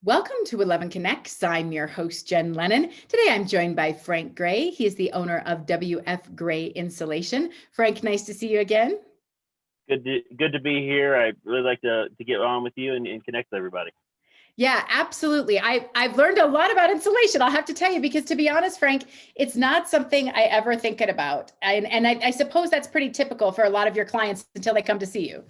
Welcome to 11 Connects. I'm your host, Jen Lennon. Today I'm joined by Frank Gray. He is the owner of WF Gray Insulation. Frank, nice to see you again. Good to be here. I really like to get on with you and connect with everybody. Yeah, absolutely. I've learned a lot about insulation, I'll have to tell you, because to be honest, Frank, it's not something I ever think about. I suppose that's pretty typical for a lot of your clients until they come to see you.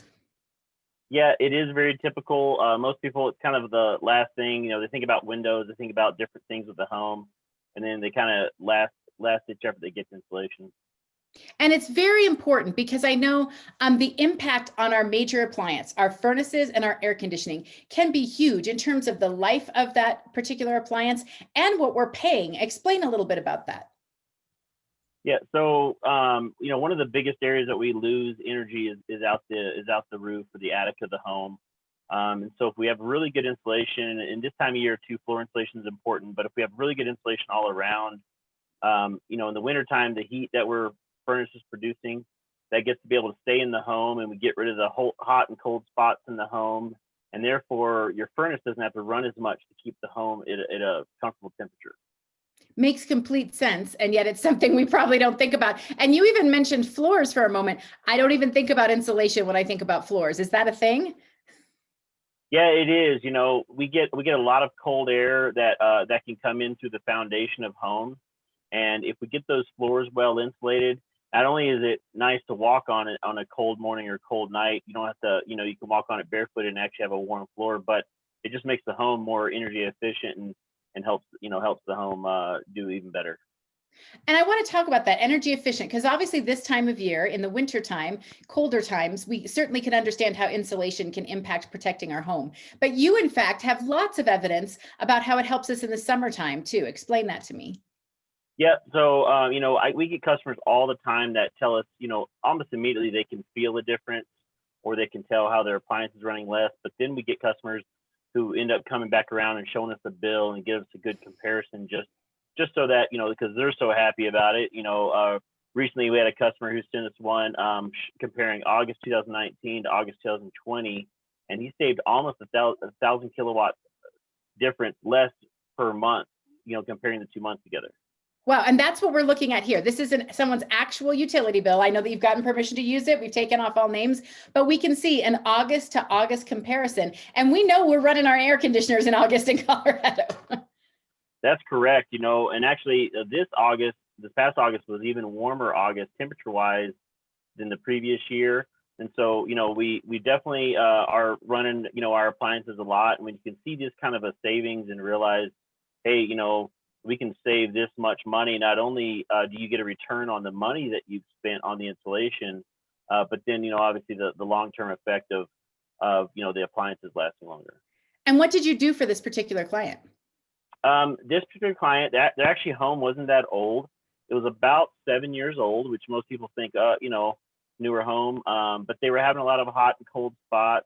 Yeah, it is very typical. Most people, it's kind of the last thing, they think about windows, they think about different things with the home, and then they kind of last ditch effort they get to insulation. And it's very important because I know the impact on our major appliance, our furnaces and our air conditioning can be huge in terms of the life of that particular appliance and what we're paying. Explain a little bit about that. Yeah, so one of the biggest areas that we lose energy is out the roof or the attic of the home. And so if we have really good insulation, and this time of year, too, floor insulation is important. But if we have really good insulation all around, in the wintertime, the heat that we're furnace is producing, that gets to be able to stay in the home, and we get rid of the whole hot and cold spots in the home, and therefore your furnace doesn't have to run as much to keep the home at a comfortable temperature. Makes complete sense. And yet it's something we probably don't think about. And you even mentioned floors for a moment. I don't even think about insulation when I think about floors. Is that a thing? Yeah, it is. We get a lot of cold air that can come in through the foundation of homes, and if we get those floors well insulated, not only is it nice to walk on it on a cold morning or cold night, you don't have to, you can walk on it barefoot and actually have a warm floor, but it just makes the home more energy efficient and helps the home do even better. And I want to talk about that energy efficient, because obviously this time of year in the winter time, colder times, we certainly can understand how insulation can impact protecting our home. But you, in fact, have lots of evidence about how it helps us in the summertime too. Explain that to me. Yeah, so we get customers all the time that tell us, almost immediately they can feel a difference, or they can tell how their appliance is running less. But then we get customers who end up coming back around and showing us a bill and give us a good comparison, just so that because they're so happy about it. Recently we had a customer who sent us one comparing August 2019 to August 2020, and he saved almost a thousand kilowatts difference less per month, comparing the 2 months together. Wow. And that's what we're looking at here. This isn't someone's actual utility bill. I know that you've gotten permission to use it. We've taken off all names, but we can see an August to August comparison. And we know we're running our air conditioners in August in Colorado. That's correct. And actually this past August was even warmer August temperature wise than the previous year. And so, we definitely are running, our appliances a lot. And when you can see this kind of a savings and realize, hey, we can save this much money. Not only do you get a return on the money that you've spent on the installation, but then, obviously the long-term effect of the appliances lasting longer. And what did you do for this particular client? This particular client, their actually home wasn't that old. It was about 7 years old, which most people think, newer home. But they were having a lot of hot and cold spots,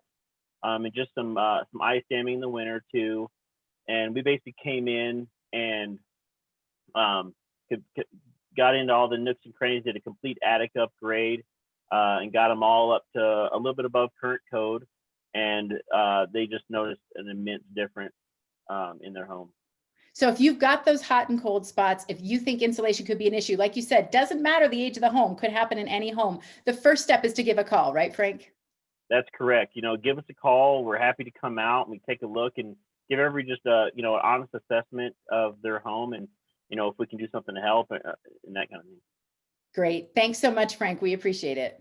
and just some ice damming in the winter too. And we basically came in and got into all the nooks and crannies, did a complete attic upgrade, and got them all up to a little bit above current code. And they just noticed an immense difference in their home. So if you've got those hot and cold spots, if you think insulation could be an issue, like you said, doesn't matter the age of the home, could happen in any home. The first step is to give a call, right, Frank? That's correct. Give us a call. We're happy to come out and we take a look and give everybody just an honest assessment of their home, and if we can do something to help and that kind of thing. Great. Thanks so much, Frank. We appreciate it.